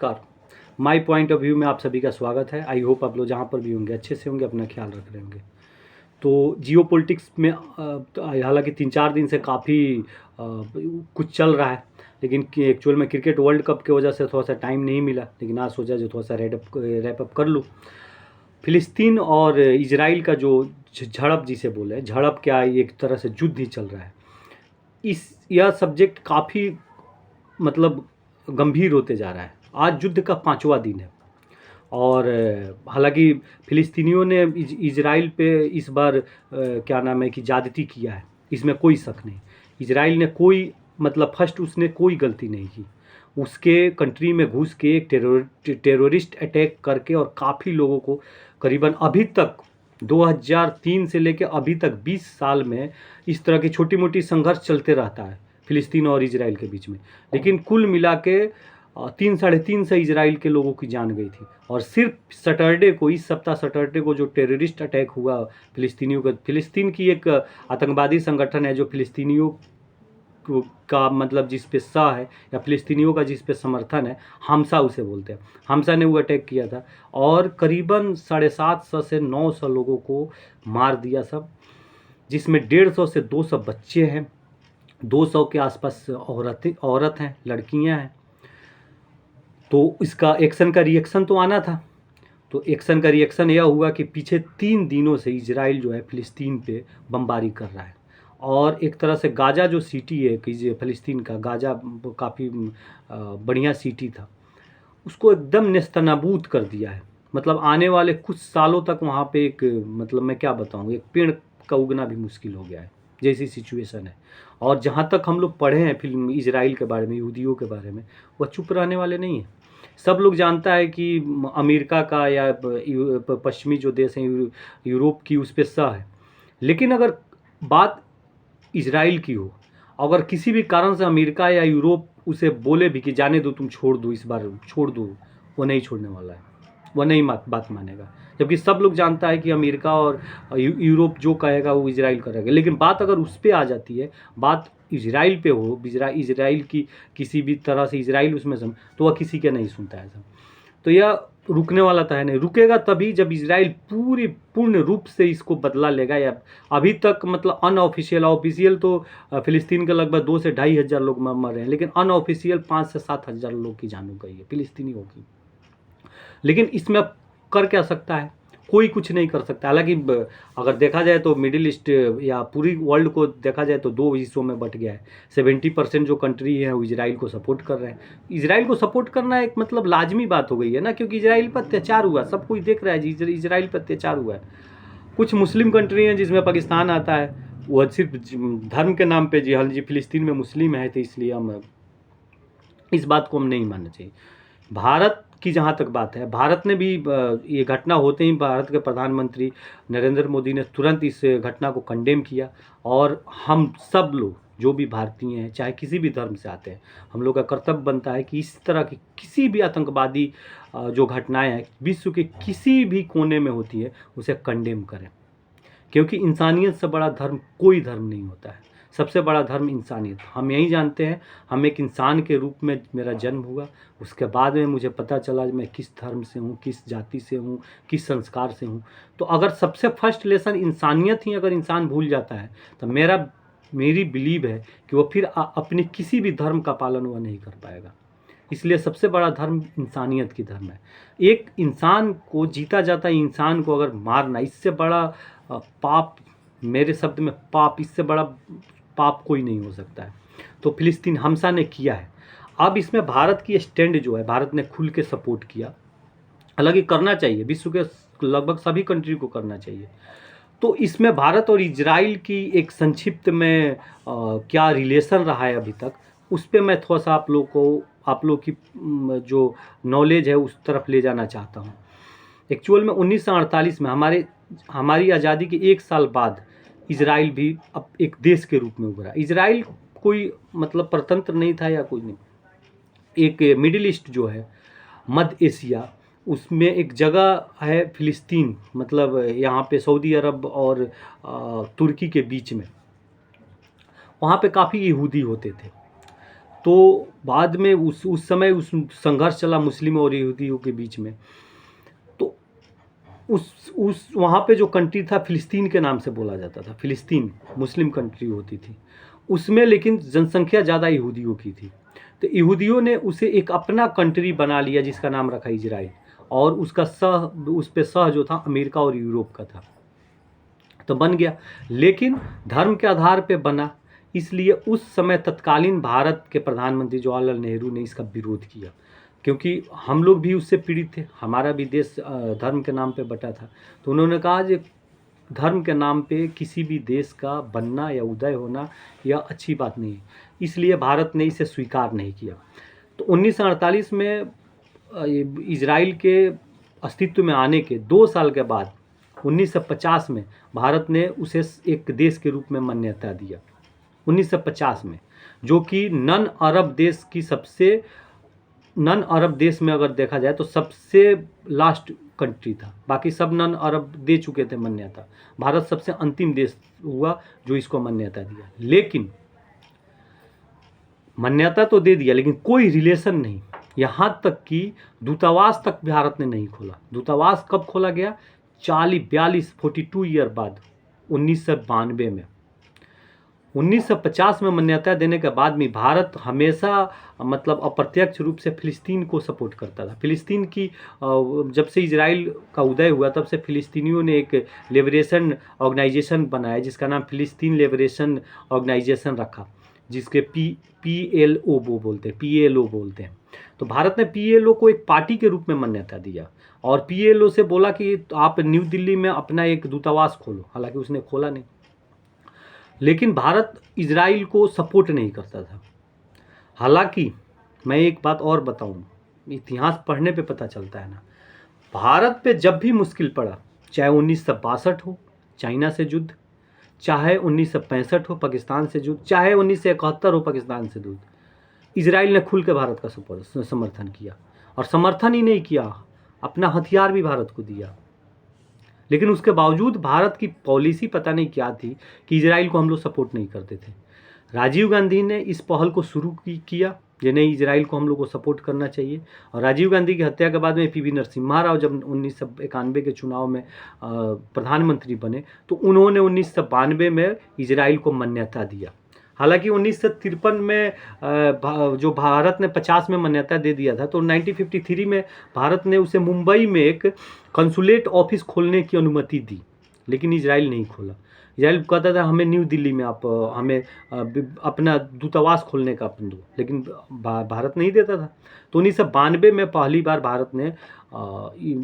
नमस्कार। My point of view में आप सभी का स्वागत है। आई होप आप लोग जहाँ पर भी होंगे अच्छे से होंगे, अपना ख्याल रख रहे होंगे। तो जियो पॉलिटिक्स में हालांकि 3-4 दिन से काफ़ी कुछ चल रहा है, लेकिन एक्चुअल में क्रिकेट वर्ल्ड कप की वजह से थोड़ा सा टाइम नहीं मिला, लेकिन आज सोचा जो थोड़ा सा रैप अप कर लूँ। फिलिस्तीन और इजराइल का जो झड़प जिसे बोले, झड़प क्या, एक तरह से युद्ध ही चल रहा है। यह सब्जेक्ट काफ़ी मतलब गंभीर होते जा रहा है। आज युद्ध का 5वां दिन है और हालांकि फिलिस्तीनियों ने इजराइल पे इस बार क्या नाम है कि ज़्यादती किया है, इसमें कोई शक नहीं। इजराइल ने कोई मतलब फर्स्ट उसने कोई गलती नहीं की। उसके कंट्री में घुस के एक टेररिस्ट अटैक करके और काफ़ी लोगों को करीबन अभी तक 2003 से लेकर अभी तक 20 साल में इस तरह की छोटी मोटी संघर्ष चलते रहता है फिलिस्तीन और इजराइल के बीच में, लेकिन कुल मिला के 3-3.5 से इजराइल के लोगों की जान गई थी। और सिर्फ सैटरडे को, इस सप्ताह सैटरडे को जो टेररिस्ट अटैक हुआ फिलिस्तीनियों का, फिलिस्तीन की एक आतंकवादी संगठन है जो फिलिस्तीनियों का मतलब जिस पे सा है या फिलिस्तीनियों का जिस पे समर्थन है, हमसा उसे बोलते हैं, हमसा ने वो अटैक किया था और करीबन 750 से 900 लोगों को मार दिया सब, जिसमें 150 से 200 बच्चे हैं, 200 के आसपास औरत हैं, लड़कियां हैं। तो इसका एक्शन का रिएक्शन तो आना था। तो एक्शन का रिएक्शन यह हुआ कि पीछे 3 दिनों से इजराइल जो है फिलिस्तीन पे बमबारी कर रहा है और एक तरह से गाजा जो सिटी है कि फिलिस्तीन का गाजा काफ़ी बढ़िया सिटी था, उसको एकदम नेस्तनाबूद कर दिया है। मतलब आने वाले कुछ सालों तक वहाँ पे एक मतलब मैं क्या बताऊँ, एक पेड़ का उगना भी मुश्किल हो गया है जैसी सिचुएशन है। और जहाँ तक हम लोग पढ़े हैं फिल्म इजराइल के बारे में, यहूदियों के बारे में, वह चुप रहने वाले नहीं हैं। सब लोग जानता है कि अमेरिका का या पश्चिमी जो देश हैं यूरोप की उस पर सह है, लेकिन अगर बात इजराइल की हो, अगर किसी भी कारण से अमेरिका या यूरोप उसे बोले भी कि जाने दो, तुम छोड़ दो, इस बार छोड़ दो, वो नहीं छोड़ने वाला है, वो नहीं बात मानेगा। जबकि सब लोग जानता है कि अमेरिका और यूरोप जो कहेगा वो इजराइल करेगा। लेकिन बात अगर उस पर आ जाती है, बात इजराइल पे हो, इजराइल की किसी भी तरह से इजराइल उसमें तो वह किसी के नहीं सुनता है सब। तो यह रुकने वाला तो है नहीं, रुकेगा तभी जब इजराइल पूर्ण रूप से इसको बदला लेगा। या अभी तक मतलब अनऑफिशियल, ऑफिशियल तो फिलिस्तीन के लगभग 2 से 2.5 हज़ार लोग मर रहे हैं, लेकिन अनऑफिशियल 5 से 7 हज़ार लोग की जान हो गई है फिलिस्तीनियों की। लेकिन इसमें कर क्या सकता है, कोई कुछ नहीं कर सकता। हालांकि अगर देखा जाए तो मिडिल ईस्ट या पूरी वर्ल्ड को देखा जाए तो 2 हिस्सों में बट गया है। 70% जो कंट्री है वो इजराइल को सपोर्ट कर रहे हैं। इजराइल को सपोर्ट करना एक मतलब लाजमी बात हो गई है ना, क्योंकि इजराइल पर अत्याचार हुआ, सब कुछ देख रहा है इजराइल पर अत्याचार हुआ है। कुछ मुस्लिम कंट्री हैं जिसमें पाकिस्तान आता है, वह सिर्फ धर्म के नाम पे जी हाँ जी फिलिस्तीन में मुस्लिम है, तो इसलिए हम इस बात को हम नहीं मानना चाहिए। भारत की जहाँ तक बात है, भारत ने भी ये घटना होते ही भारत के प्रधानमंत्री नरेंद्र मोदी ने तुरंत इस घटना को कंडेम किया। और हम सब लोग जो भी भारतीय हैं, चाहे किसी भी धर्म से आते हैं, हम लोग का कर्तव्य बनता है कि इस तरह की किसी भी आतंकवादी जो घटनाएं हैं विश्व के किसी भी कोने में होती है उसे कंडेम करें, क्योंकि इंसानियत से बड़ा धर्म कोई धर्म नहीं होता है। सबसे बड़ा धर्म इंसानियत। हम यही जानते हैं, हम एक इंसान के रूप में मेरा जन्म हुआ, उसके बाद में मुझे पता चला मैं किस धर्म से हूँ, किस जाति से हूँ, किस संस्कार से हूँ। तो अगर सबसे फर्स्ट लेसन इंसानियत ही अगर इंसान भूल जाता है तो मेरी बिलीव है कि वो फिर अपने किसी भी धर्म का पालन वह नहीं कर पाएगा। इसलिए सबसे बड़ा धर्म इंसानियत की धर्म है। एक इंसान को, जीता जाता इंसान को अगर मारना, इससे बड़ा पाप, मेरे शब्द में पाप, इससे बड़ा पाप कोई नहीं हो सकता है। तो फिलिस्तीन हमसा ने किया है। अब इसमें भारत की स्टैंड जो है, भारत ने खुल के सपोर्ट किया। हालांकि करना चाहिए, विश्व के लगभग सभी कंट्री को करना चाहिए। तो इसमें भारत और इजराइल की एक संक्षिप्त में क्या रिलेशन रहा है अभी तक, उस पर मैं थोड़ा सा आप लोग की जो नॉलेज है उस तरफ ले जाना चाहता हूँ। एक्चुअल में 1948 में हमारी आज़ादी के 1 साल बाद इजराइल भी अब एक देश के रूप में उभरा। इजराइल कोई मतलब परतंत्र नहीं था या कोई नहीं, एक मिडिल ईस्ट जो है, मध्य एशिया, उसमें एक जगह है फिलिस्तीन, मतलब यहाँ पे सऊदी अरब और तुर्की के बीच में, वहाँ पे काफ़ी यहूदी होते थे। तो बाद में उस समय उस संघर्ष चला मुस्लिम और यहूदियों के बीच में। तो उस वहाँ पे जो कंट्री था फ़िलिस्तीन के नाम से बोला जाता था, फ़िलिस्तीन मुस्लिम कंट्री होती थी उसमें, लेकिन जनसंख्या ज़्यादा यहूदियों की थी। तो यहूदियों ने उसे एक अपना कंट्री बना लिया जिसका नाम रखा इजराइल, और उसका उस पे सह जो था अमेरिका और यूरोप का था, तो बन गया। लेकिन धर्म के आधार पे बना, इसलिए उस समय तत्कालीन भारत के प्रधानमंत्री जवाहरलाल नेहरू ने इसका विरोध किया, क्योंकि हम लोग भी उससे पीड़ित थे, हमारा भी देश धर्म के नाम पे बटा था। तो उन्होंने कहा कि धर्म के नाम पे किसी भी देश का बनना या उदय होना यह अच्छी बात नहीं है, इसलिए भारत ने इसे स्वीकार नहीं किया। तो 1948 में इजराइल के अस्तित्व में आने के 2 साल के बाद 1950 में भारत ने उसे एक देश के रूप में मान्यता दिया, 1950 में, जो कि नन अरब देश में अगर देखा जाए तो सबसे लास्ट कंट्री था, बाकी सब नन अरब दे चुके थे मान्यता, भारत सबसे अंतिम देश हुआ जो इसको मान्यता दिया। लेकिन मान्यता तो दे दिया लेकिन कोई रिलेशन नहीं, यहाँ तक कि दूतावास तक भारत ने नहीं खोला। दूतावास कब खोला गया? 42 ईयर बाद, 1992 में। 1950 में मान्यता देने के बाद भी भारत हमेशा मतलब अप्रत्यक्ष रूप से फ़िलिस्तीन को सपोर्ट करता था। फ़िलिस्तीन की जब से इजराइल का उदय हुआ तब से फ़िलिस्तीनियों ने एक लिबरेशन ऑर्गेनाइजेशन बनाया जिसका नाम फ़िलिस्तीन लिबरेशन ऑर्गेनाइजेशन रखा, जिसके PLO बोलते हैं। तो भारत ने PLO को एक पार्टी के रूप में मान्यता दिया और PLO से बोला कि आप न्यू दिल्ली में अपना एक दूतावास खोलो, हालांकि उसने खोला नहीं। लेकिन भारत इजराइल को सपोर्ट नहीं करता था। हालांकि मैं एक बात और बताऊं, इतिहास पढ़ने पे पता चलता है ना, भारत पे जब भी मुश्किल पड़ा, चाहे 1962 हो चाइना से युद्ध, चाहे 1965 हो पाकिस्तान से युद्ध, चाहे 1971 हो पाकिस्तान से युद्ध, इजराइल ने खुल के भारत का समर्थन किया। और समर्थन ही नहीं किया, अपना हथियार भी भारत को दिया। लेकिन उसके बावजूद भारत की पॉलिसी पता नहीं क्या थी कि इजराइल को हम लोग सपोर्ट नहीं करते थे। राजीव गांधी ने इस पहल को शुरू किया कि नहीं, इजराइल को हम लोग को सपोर्ट करना चाहिए। और राजीव गांधी की हत्या के बाद में PV नरसिम्हा राव जब 1991 के चुनाव में प्रधानमंत्री बने तो उन्होंने 1992 में इजराइल को मान्यता दिया। हालांकि 1953 में जो भारत ने 50 में मान्यता दे दिया था, तो 1953 में भारत ने उसे मुंबई में एक कंसुलेट ऑफिस खोलने की अनुमति दी, लेकिन इजराइल नहीं खोला। इजराइल कहता था हमें न्यू दिल्ली में आप हमें अपना दूतावास खोलने का अपन दो, लेकिन भारत नहीं देता था। तो 1992 में पहली बार भारत ने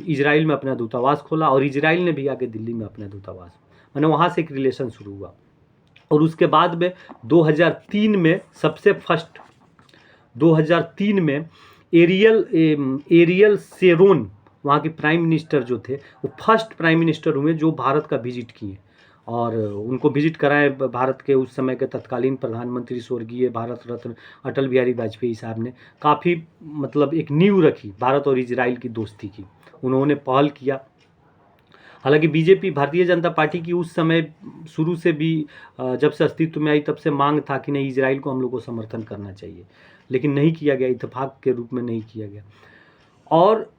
इजराइल में अपना दूतावास खोला और इजराइल ने भी आके दिल्ली में अपना दूतावास, मैंने वहाँ से एक रिलेशन शुरू हुआ। और उसके बाद में 2003 में सबसे फर्स्ट 2003 में एरियल शेरोन, वहाँ के प्राइम मिनिस्टर जो थे, वो फर्स्ट प्राइम मिनिस्टर हुए जो भारत का विजिट किए और उनको विजिट कराए भारत के उस समय के तत्कालीन प्रधानमंत्री स्वर्गीय भारत रत्न अटल बिहारी वाजपेयी साहब ने। काफ़ी मतलब एक नींव रखी भारत और इजराइल की दोस्ती की, उन्होंने पहल किया। हालांकि बीजेपी भारतीय जनता पार्टी की उस समय शुरू से भी जब से अस्तित्व में आई तब से मांग था कि नहीं, इजराइल को हम लोग को समर्थन करना चाहिए, लेकिन नहीं किया गया, इत्तेफाक के रूप में नहीं किया गया। और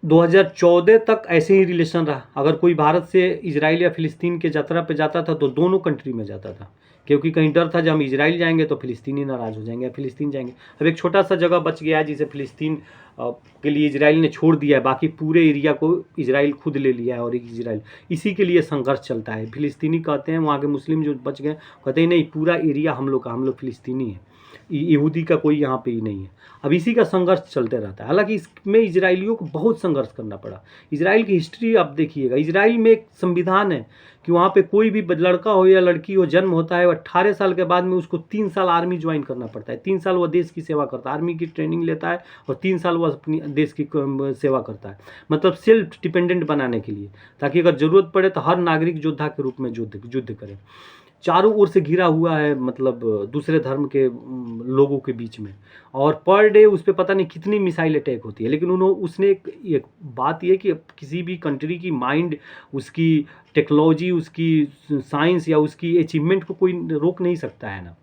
2014 तक ऐसे ही रिलेशन रहा। अगर कोई भारत से इजराइल या फ़िलिस्तीन के यात्रा पे जाता था तो दोनों कंट्री में जाता था, क्योंकि कहीं डर था जब हम इजराइल जाएंगे तो फ़िलिस्तीनी नाराज़ हो जाएंगे, फ़िलिस्तीन जाएंगे। अब एक छोटा सा जगह बच गया है जिसे फ़िलिस्तीन के लिए इजराइल ने छोड़ दिया है, बाकी पूरे एरिया को इजराइल खुद ले लिया है और इजराइल इसी के लिए संघर्ष चलता है। फ़िलिस्तीनी कहते हैं, वहाँ के मुस्लिम जो बच गए कहते हैं नहीं, पूरा एरिया हम लोग का, हम लोग फ़िलिस्तीनी हैं, यहूदी का कोई यहाँ पे ही नहीं है। अब इसी का संघर्ष चलते रहता है। हालांकि इसमें इजराइलियों को बहुत संघर्ष करना पड़ा। इजराइल की हिस्ट्री आप देखिएगा, इजराइल में एक संविधान है कि वहाँ पे कोई भी लड़का हो या लड़की हो, जन्म होता है 18 साल के बाद में उसको 3 साल आर्मी ज्वाइन करना पड़ता है। 3 साल वह देश की सेवा करता है, आर्मी की ट्रेनिंग लेता है और 3 साल वह अपनी देश की सेवा करता है, मतलब सेल्फ डिपेंडेंट बनाने के लिए, ताकि अगर ज़रूरत पड़े तो हर नागरिक योद्धा के रूप में युद्ध करे। चारों ओर से घिरा हुआ है, मतलब दूसरे धर्म के लोगों के बीच में, और पर डे उस पर पता नहीं कितनी मिसाइल अटैक होती है। लेकिन उसने एक बात ये कि किसी भी कंट्री की माइंड, उसकी टेक्नोलॉजी, उसकी साइंस या उसकी अचीवमेंट को कोई रोक नहीं सकता है ना।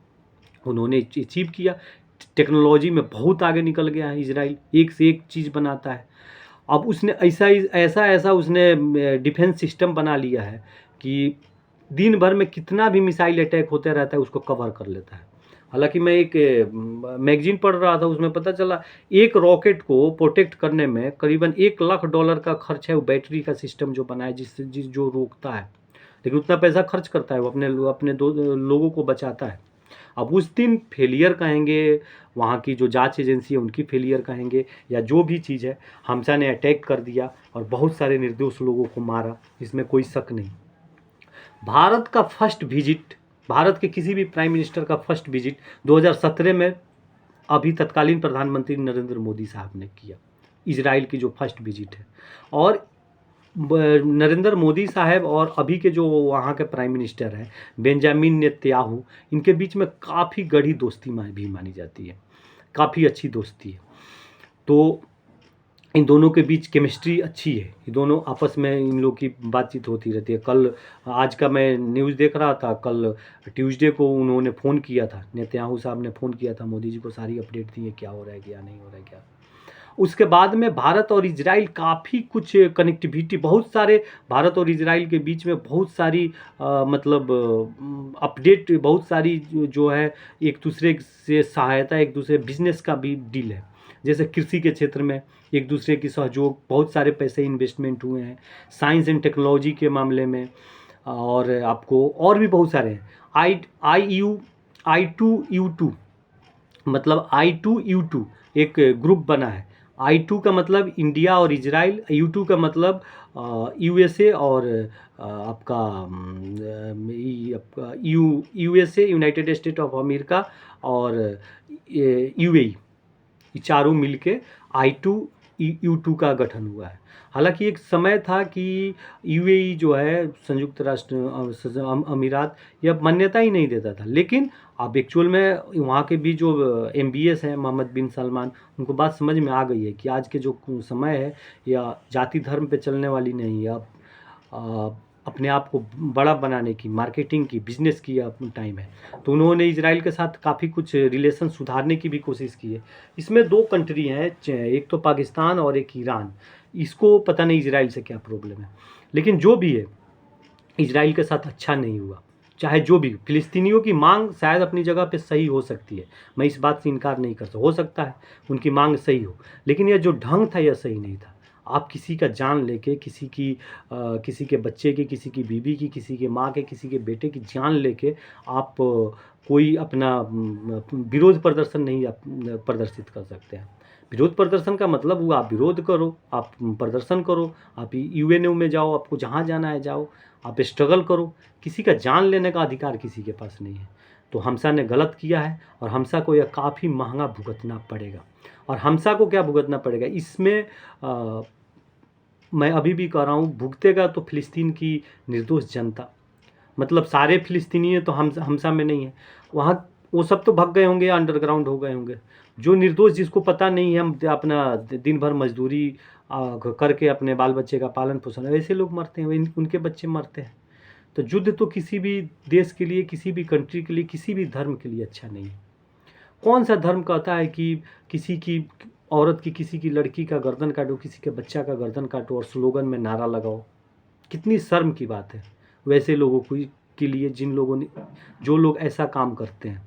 उन्होंने अचीव किया। टेक्नोलॉजी में बहुत आगे निकल गया है इजराइल, एक से एक चीज़ बनाता है। अब उसने ऐसा उसने डिफेंस सिस्टम बना लिया है कि दिन भर में कितना भी मिसाइल अटैक होते रहता है उसको कवर कर लेता है। हालांकि मैं एक मैगजीन पढ़ रहा था, उसमें पता चला एक रॉकेट को प्रोटेक्ट करने में करीबन $1 लाख का खर्च है। वो बैटरी का सिस्टम जो बनाया जिस जो रोकता है, लेकिन उतना पैसा खर्च करता है वो, अपने दो लोगों को बचाता है। अब उस दिन फेलियर कहेंगे, वहाँ की जो जांच एजेंसी है उनकी फेलियर कहेंगे, या जो भी चीज़ है, हमसा ने अटैक कर दिया और बहुत सारे निर्दोष लोगों को मारा, इसमें कोई शक नहीं। भारत का फर्स्ट विजिट, भारत के किसी भी प्राइम मिनिस्टर का फर्स्ट विजिट 2017 में अभी तत्कालीन प्रधानमंत्री नरेंद्र मोदी साहब ने किया, इजराइल की जो फर्स्ट विजिट है। और नरेंद्र मोदी साहब और अभी के जो वहाँ के प्राइम मिनिस्टर हैं बेंजामिन नेतन्याहू, इनके बीच में काफ़ी गढ़ी दोस्ती भी मानी जाती है, काफ़ी अच्छी दोस्ती है। तो इन दोनों के बीच केमिस्ट्री अच्छी है, ये दोनों आपस में इन लोग की बातचीत होती रहती है। कल आज का मैं न्यूज़ देख रहा था, कल ट्यूसडे को उन्होंने फ़ोन किया था, नेतन्याहू साहब ने फ़ोन किया था मोदी जी को, सारी अपडेट दी है क्या हो रहा है क्या नहीं हो रहा है क्या। उसके बाद में भारत और इजराइल काफ़ी कुछ कनेक्टिविटी, बहुत सारे भारत और इजराइल के बीच में बहुत सारी मतलब अपडेट, बहुत सारी जो है एक दूसरे से सहायता, एक दूसरे बिजनेस का भी डील है। जैसे कृषि के क्षेत्र में एक दूसरे की सहयोग, बहुत सारे पैसे इन्वेस्टमेंट हुए हैं, साइंस एंड टेक्नोलॉजी के मामले में, और आपको और भी बहुत सारे हैं। I2U2 मतलब I2U2 एक ग्रुप बना है। I2 का मतलब इंडिया और इजराइल, U2 का मतलब USA और आपका USA United state of America और UAE, ये चारों मिलके I2U2 का गठन हुआ है। हालांकि एक समय था कि UAE जो है संयुक्त राष्ट्र अमीरात, यह मान्यता ही नहीं देता था, लेकिन अब एक्चुअल में वहाँ के भी जो MBS हैं मोहम्मद बिन सलमान, उनको बात समझ में आ गई है कि आज के जो समय है या जाति धर्म पे चलने वाली नहीं है, अब अपने आप को बड़ा बनाने की, मार्केटिंग की, बिजनेस की अब टाइम है। तो उन्होंने इजराइल के साथ काफ़ी कुछ रिलेशन सुधारने की भी कोशिश की है। इसमें दो कंट्री हैं, एक तो पाकिस्तान और एक ईरान। इसको पता नहीं इजराइल से क्या प्रॉब्लम है, लेकिन जो भी है इजराइल के साथ अच्छा नहीं हुआ। चाहे जो भी, फिलिस्तीनियों की मांग शायद अपनी जगह पे सही हो सकती है, मैं इस बात से इनकार नहीं कर सकता, हो सकता है उनकी मांग सही हो, लेकिन यह जो ढंग था यह सही नहीं था। आप किसी का जान लेके, किसी के बच्चे की, किसी की बीवी की, किसी के माँ के, किसी के बेटे की जान लेके आप कोई अपना विरोध प्रदर्शन नहीं आप प्रदर्शित कर सकते हैं। विरोध प्रदर्शन का मतलब हुआ आप विरोध करो, आप प्रदर्शन करो, आप UNO में जाओ, आपको जहाँ जाना है जाओ, आप स्ट्रगल करो। किसी का जान लेने का अधिकार किसी के पास नहीं है। तो हमसा ने गलत किया है और हमसा को यह काफ़ी महंगा भुगतना पड़ेगा। और हमसा को क्या भुगतना पड़ेगा इसमें, मैं अभी भी कह रहा हूँ, भुगतेगा तो फिलिस्तीन की निर्दोष जनता। मतलब सारे फिलिस्तीनी तो हमसा में नहीं है, वहाँ वो सब तो भाग गए होंगे या अंडरग्राउंड हो गए होंगे। जो निर्दोष, जिसको पता नहीं है, हम अपना दिन भर मजदूरी करके अपने बाल बच्चे का पालन पोषण, ऐसे लोग मरते हैं, उनके बच्चे मरते हैं। तो युद्ध तो किसी भी देश के लिए, किसी भी कंट्री के लिए, किसी भी धर्म के लिए अच्छा नहीं है। कौन सा धर्म कहता है कि किसी की औरत की, किसी की लड़की का गर्दन काटो, किसी के बच्चा का गर्दन काटो और स्लोगन में नारा लगाओ? कितनी शर्म की बात है वैसे लोगों के लिए, जो लोग ऐसा काम करते हैं।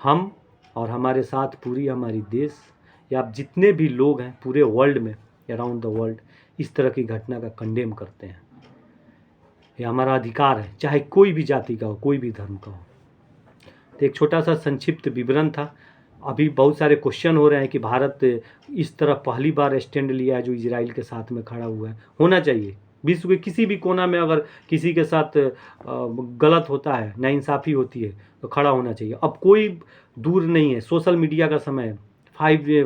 हम और हमारे साथ पूरी हमारी देश, या आप जितने भी लोग हैं पूरे वर्ल्ड में, अराउंड द वर्ल्ड, इस तरह की घटना का कंडेम करते हैं। ये हमारा अधिकार है, चाहे कोई भी जाति का हो, कोई भी धर्म का हो। तो एक छोटा सा संक्षिप्त विवरण था। अभी बहुत सारे क्वेश्चन हो रहे हैं कि भारत इस तरह पहली बार स्टैंड लिया है जो इजराइल के साथ में खड़ा हुआ है। होना चाहिए, विश्व के किसी भी कोना में अगर किसी के साथ गलत होता है, नाइंसाफ़ी होती है, तो खड़ा होना चाहिए। अब कोई दूर नहीं है, सोशल मीडिया का समय है,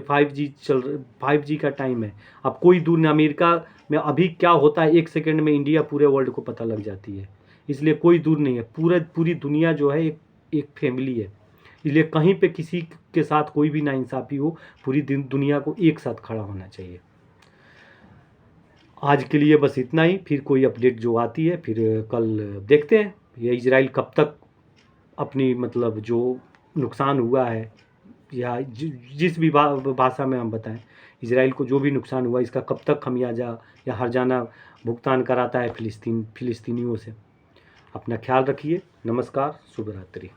5G का टाइम है। अब कोई दूर नहीं, अमेरिका में अभी क्या होता है 1 सेकंड में इंडिया पूरे वर्ल्ड को पता लग जाती है। इसलिए कोई दूर नहीं है, पूरी दुनिया जो है एक फैमिली है। इसलिए कहीं पे किसी के साथ कोई भी नाइंसाफ़ी हो, पूरी दुनिया को एक साथ खड़ा होना चाहिए। आज के लिए बस इतना ही, फिर कोई अपडेट जो आती है फिर कल देखते हैं ये इजराइल कब तक अपनी, मतलब जो नुकसान हुआ है या जिस भी भाषा में हम बताएं, इजराइल को जो भी नुकसान हुआ इसका कब तक खमियाजा या हर्जाना भुगतान कराता है फिलिस्तीनियों से। अपना ख्याल रखिए। नमस्कार, शुभ रात्रि।